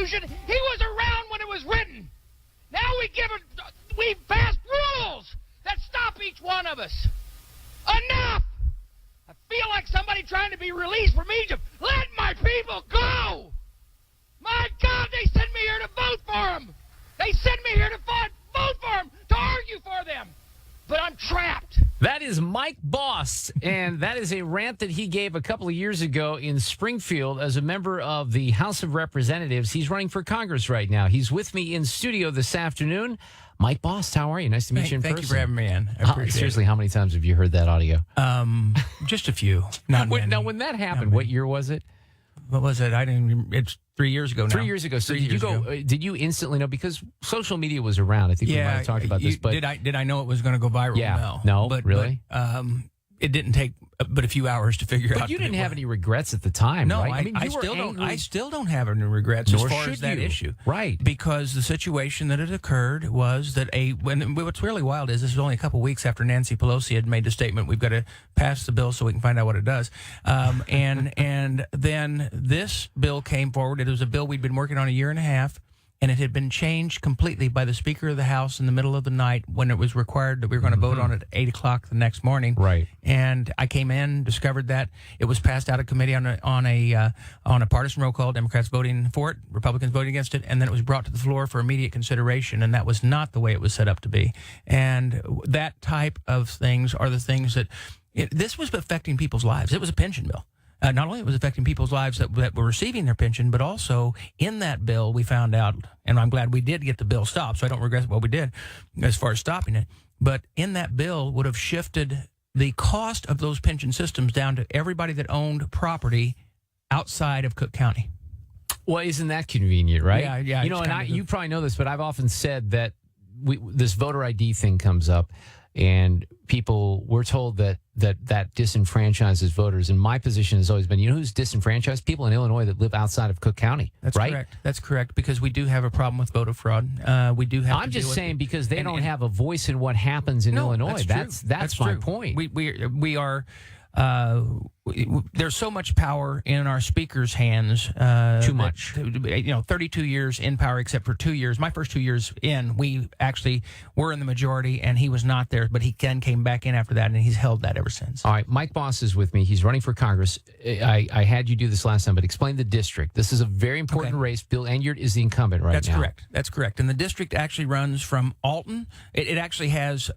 Constitution. He was around when it was written. Now we passed rules that stop each one of us. Enough! I feel like somebody trying to be released from Egypt. Let my people go! My God, they sent me here to vote for them. They sent me here to vote for them, to argue for them. But I'm trapped. That is Mike Bost, and that is a rant that he gave a couple of years ago in Springfield as a member of the House of Representatives. He's running for Congress right now. He's with me in studio this afternoon. Mike Bost, how are you? Nice to meet you in person. Thank you for having me in. I appreciate seriously, how many times have you heard that audio? Just a few. Not many. Now, when that happened, what year was it? What was it? It's 3 years ago now. 3 years ago. So did you instantly know? Because social media was around. I think we might have talked about this. But did I know it was going to go viral? Yeah. No, really? But, it didn't take but a few hours to figure out. But you didn't have any regrets at the time, no, right? I still don't have any regrets as far as that issue. Right. Because the situation that had occurred was that what's really wild is this is only a couple weeks after Nancy Pelosi had made the statement, we've got to pass the bill so we can find out what it does. And then this bill came forward. It was a bill we'd been working on a year and a half. And it had been changed completely by the Speaker of the House in the middle of the night when it was required that we were going to vote on it at 8 o'clock the next morning. Right. And I came in, discovered that it was passed out of committee on a partisan roll call. Democrats voting for it, Republicans voting against it, and then it was brought to the floor for immediate consideration. And that was not the way it was set up to be. And that type of things are the things that this was affecting people's lives. It was a pension bill. Not only it was affecting people's lives that were receiving their pension, but also in that bill we found out, and I'm glad we did get the bill stopped, so I don't regret what we did as far as stopping it, but in that bill would have shifted the cost of those pension systems down to everybody that owned property outside of Cook County. Well, isn't that convenient, right? Yeah. You know, and you probably know this, but I've often said that this voter ID thing comes up, and we're told that disenfranchises voters. And my position has always been, you know who's disenfranchised? People in Illinois that live outside of Cook County. That's right? Correct. That's correct, because we do have a problem with voter fraud. We do have. I'm just saying because they don't have a voice in what happens in Illinois. That's my point. We are. There's so much power in our speaker's hands. Too much. 32 years in power, except for 2 years. My first 2 years in, we actually were in the majority, and he was not there. But he came back in after that, and he's held that ever since. All right, Mike Bost is with me. He's running for Congress. I had you do this last time, but explain the district. This is a very important race. Bill Enyart is the incumbent right now. That's correct. And the district actually runs from Alton. It actually has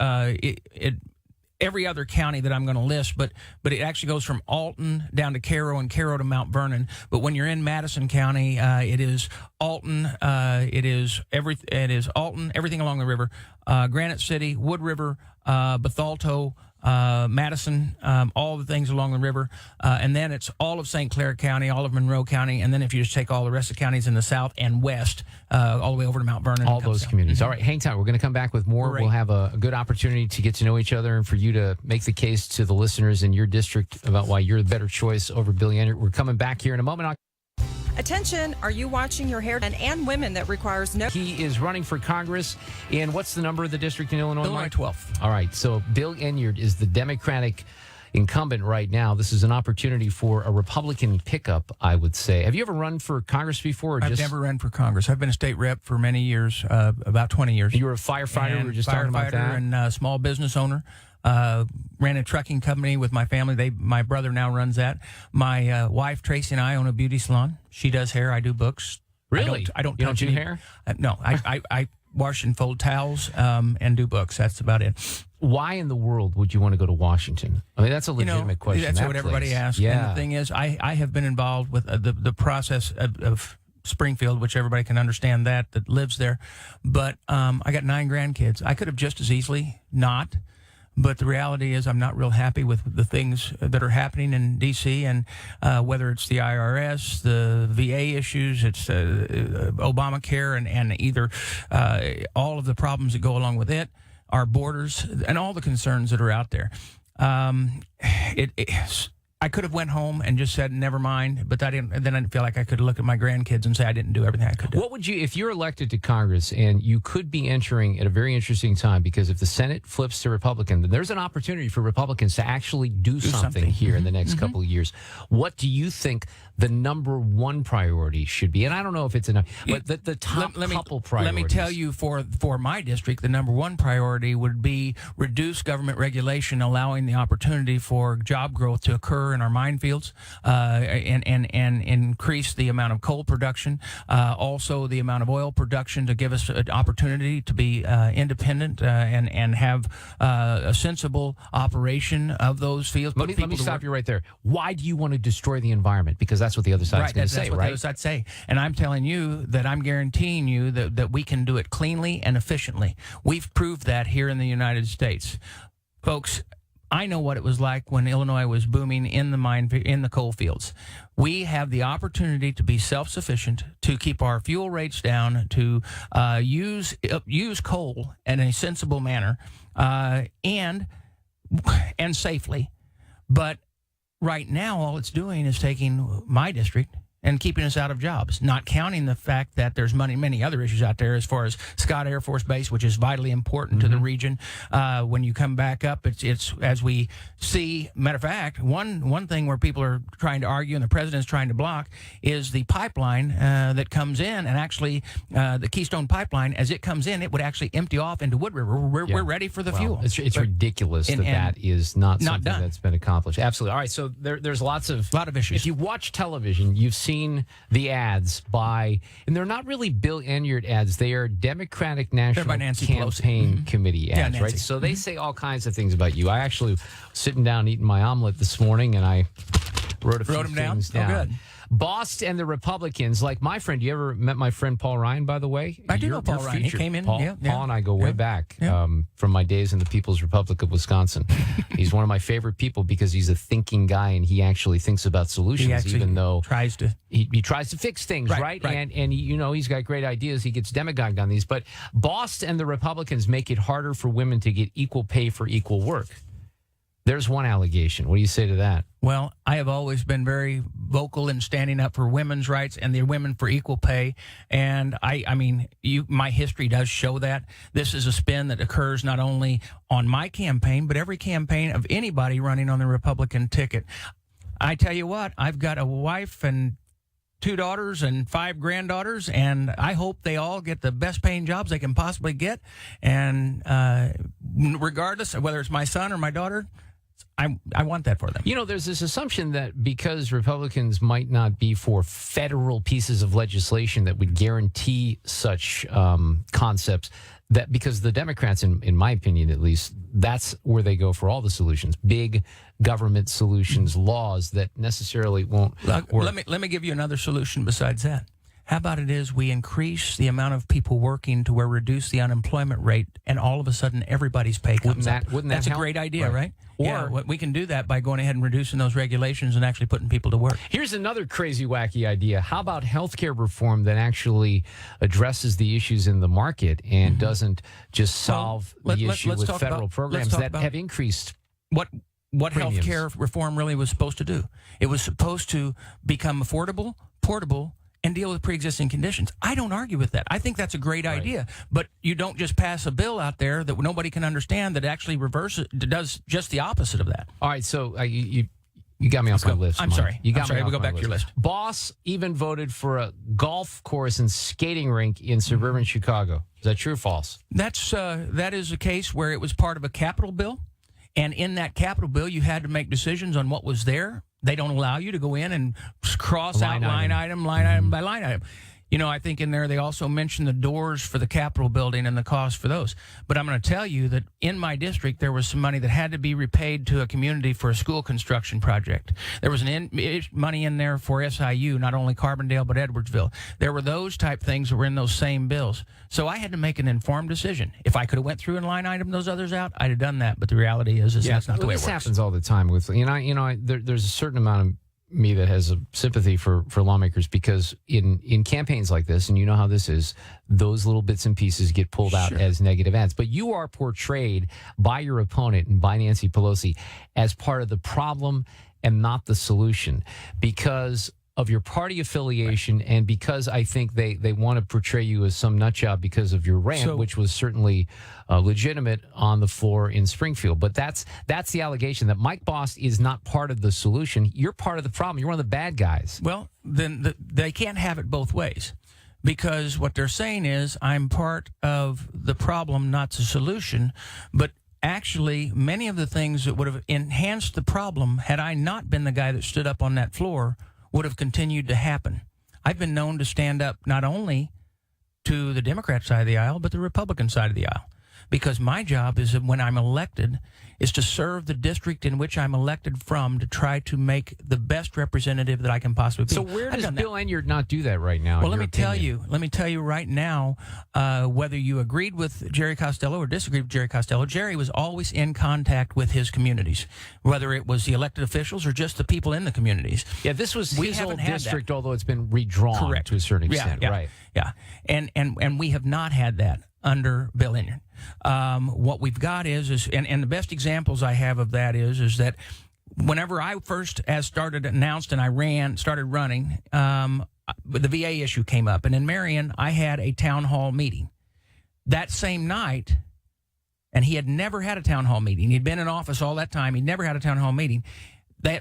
every other county that I'm going to list, but it actually goes from Alton down to Cairo and Cairo to Mount Vernon. But when you're in Madison County, it is Alton. It is Alton, everything along the river, Granite City, Wood River, Bethalto, Madison, all the things along the river, and then it's all of St. Clair County, all of Monroe County, and then if you just take all the rest of the counties in the south and west, all the way over to Mount Vernon. All those communities. Mm-hmm. All right, hang tight. We're going to come back with more. Great. We'll have a good opportunity to get to know each other and for you to make the case to the listeners in your district about why you're the better choice over Bill Enyart. We're coming back here in a moment. Attention, are you watching your hair and women that requires no... He is running for Congress, and what's the number of the district in Illinois? Illinois 12th. All right, so Bill Enyart is the Democratic incumbent right now. This is an opportunity for a Republican pickup, I would say. Have you ever run for Congress before? I've never run for Congress. I've been a state rep for many years, about 20 years. You were a firefighter? We were just talking about that. And a small business owner. Ran a trucking company with my family. My brother now runs that. My wife, Tracy, and I own a beauty salon. She does hair. I do books. Really? I don't you touch don't do hair? No. I wash and fold towels and do books. That's about it. Why in the world would you want to go to Washington? I mean, that's a legitimate question. That's what everybody asks. Yeah. And the thing is, I have been involved with the process of Springfield, which everybody can understand that lives there. But I got 9 grandkids. I could have just as easily not. But the reality is I'm not real happy with the things that are happening in D.C. and whether it's the IRS, the VA issues, it's Obamacare, and either all of the problems that go along with it, our borders, and all the concerns that are out there. I could have went home and just said, never mind, but then I didn't feel like I could look at my grandkids and say I didn't do everything I could do. What would you, if you're elected to Congress, and you could be entering at a very interesting time, because if the Senate flips to Republican, then there's an opportunity for Republicans to actually do something here in the next couple of years. What do you think the number one priority should be? And I don't know if it's enough, but the top couple priorities. Let me tell you, for my district, the number one priority would be reduce government regulation, allowing the opportunity for job growth to occur in our minefields, and increase the amount of coal production, also the amount of oil production, to give us an opportunity to be independent and have a sensible operation of those fields. Let me stop you right there. Why do you want to destroy the environment? Because that's what the other side is going to say, that's what the other side say. And I'm telling you that I'm guaranteeing you that we can do it cleanly and efficiently. We've proved that here in the United States. Folks, I know what it was like when Illinois was booming in the coal fields. We have the opportunity to be self-sufficient, to keep our fuel rates down, to use coal in a sensible manner, and safely. But right now, all it's doing is taking my district and keeping us out of jobs, not counting the fact that there's many other issues out there as far as Scott Air Force Base, which is vitally important to the region. When you come back up, it's as we see, matter of fact, one thing where people are trying to argue and the president's trying to block is the pipeline that comes in, and actually the Keystone Pipeline, as it comes in, it would actually empty off into Wood River. We're ready for the fuel. It's ridiculous that is not something done. That's been accomplished. Absolutely. All right, so there's a lot of issues. If you watch television, you've seen the ads and they're not really Bill Enyart ads. They are Democratic National Campaign Committee ads, right? So they say all kinds of things about you. I actually was sitting down eating my omelet this morning, and I wrote a few things down. Oh, good. Bost and the Republicans, like my friend. You ever met my friend Paul Ryan, by the way? I do know Paul Ryan. He came in. Paul and I go way back from my days in the People's Republic of Wisconsin. He's one of my favorite people because he's a thinking guy, and he actually thinks about solutions, even though he tries to fix things, right? And he's got great ideas. He gets demagogued on these. But Bost and the Republicans make it harder for women to get equal pay for equal work. There's one allegation. What do you say to that? Well, I have always been very vocal in standing up for women's rights and the women for equal pay. And my history does show that. This is a spin that occurs not only on my campaign, but every campaign of anybody running on the Republican ticket. I tell you what, I've got a wife and 2 daughters and 5 granddaughters, and I hope they all get the best paying jobs they can possibly get. And regardless of whether it's my son or my daughter, I want that for them. There's this assumption that because Republicans might not be for federal pieces of legislation that would guarantee such concepts, that because the Democrats, in my opinion at least, that's where they go for all the solutions. Big government solutions, laws that necessarily won't work. Let me give you another solution besides that. How about it is we increase the amount of people working to where reduce the unemployment rate, and all of a sudden everybody's pay comes up. That's a great idea, right? Or we can do that by going ahead and reducing those regulations and actually putting people to work. Here's another crazy, wacky idea. How about healthcare reform that actually addresses the issues in the market and doesn't just solve the issue with federal programs that have increased? What healthcare reform really was supposed to do? It was supposed to become affordable, portable, and deal with pre-existing conditions. I don't argue with that. I think that's a great idea. But you don't just pass a bill out there that nobody can understand that actually does just the opposite of that. All right, so you got me off my list. I'm sorry. You got me. We'll go back to your list. Boss even voted for a golf course and skating rink in suburban Chicago. Is that true or false? That is a case where it was part of a capital bill. And in that capital bill, you had to make decisions on what was there. They don't allow you to go in and cross out line item by line item. I think in there they also mentioned the doors for the Capitol building and the cost for those. But I'm going to tell you that in my district, there was some money that had to be repaid to a community for a school construction project. There was money in there for SIU, not only Carbondale, but Edwardsville. There were those type things that were in those same bills. So I had to make an informed decision. If I could have went through and line item those others out, I'd have done that. But the reality is that's not the way it works. This happens all the time with, there's a certain amount of me that has a sympathy for lawmakers because in campaigns like this, and you know how this is, those little bits and pieces get pulled out as negative ads. But you are portrayed by your opponent and by Nancy Pelosi as part of the problem and not the solution because of your party affiliation and because I think they want to portray you as some nutjob because of your rant, which was certainly legitimate on the floor in Springfield. But that's the allegation that Mike Bost is not part of the solution. You're part of the problem. You're one of the bad guys. Well, then they can't have it both ways, because what they're saying is I'm part of the problem, not the solution. But actually, many of the things that would have enhanced the problem had I not been the guy that stood up on that floor would have continued to happen. I've been known to stand up not only to the Democrat side of the aisle, but the Republican side of the aisle. Because my job is, when I'm elected, is to serve the district in which I'm elected from, to try to make the best representative that I can possibly be. So where does Bill Enyart not do that right now? Well, let me tell you right now, whether you agreed with Jerry Costello or disagreed with Jerry Costello, Jerry was always in contact with his communities, whether it was the elected officials or just the people in the communities. Yeah, this was his old district, although it's been redrawn to a certain extent. Right. Yeah. And we have not had that under Bill Enyart. What we've got is and the best examples I have of that is that whenever I first announced and I started running, the VA issue came up. And in Marion, I had a town hall meeting. That same night, and he had never had a town hall meeting. He'd been in office all that time. He'd never had a town hall meeting.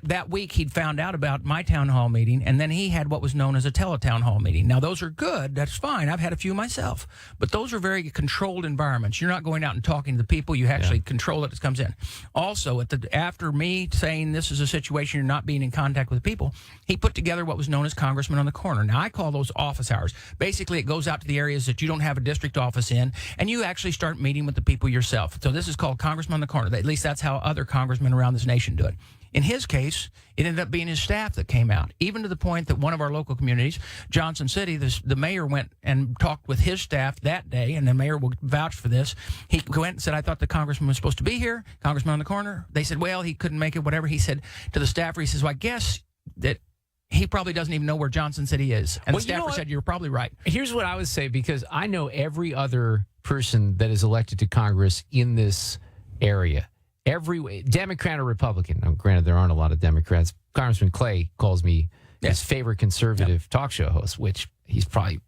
That week, he'd found out about my town hall meeting, and then he had what was known as a teletown hall meeting. Now, those are good. That's fine. I've had a few myself. But those are very controlled environments. You're not going out and talking to the people. You actually control it as it comes in. Also, after me saying this is a situation you're not being in contact with people, he put together what was known as Congressman on the Corner. Now, I call those office hours. Basically, it goes out to the areas that you don't have a district office in, and you actually start meeting with the people yourself. So this is called Congressman on the Corner. At least that's how other congressmen around this nation do it. In his case, it ended up being his staff that came out, even to the point that one of our local communities, Johnson City, the mayor went and talked with his staff that day, and the mayor will vouch for this. He went and said, I thought the congressman was supposed to be here, Congressman on the Corner. They said, well, he couldn't make it, whatever. He said to the staffer, he says, well, I guess that he probably doesn't even know where Johnson City is. And the staffer said, you're probably right. Here's what I would say, because I know every other person that is elected to Congress in this area. Every Democrat or Republican. Now, granted, there aren't a lot of Democrats. Congressman Clay calls me his favorite conservative talk show host, which he's probably,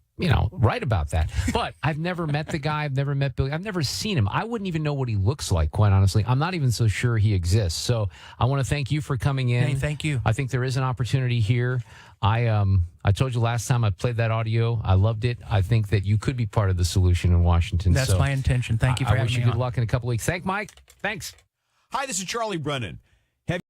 right about that. But I've never met the guy. I've never met Billy. I've never seen him. I wouldn't even know what he looks like, quite honestly. I'm not even so sure he exists. So I want to thank you for coming in. Hey, thank you. I think there is an opportunity here. I told you last time I played that audio. I loved it. I think that you could be part of the solution in Washington. That's my intention. Thank you for having me on. I wish you good luck in a couple weeks. Thank Mike. Thanks. Hi, this is Charlie Brennan.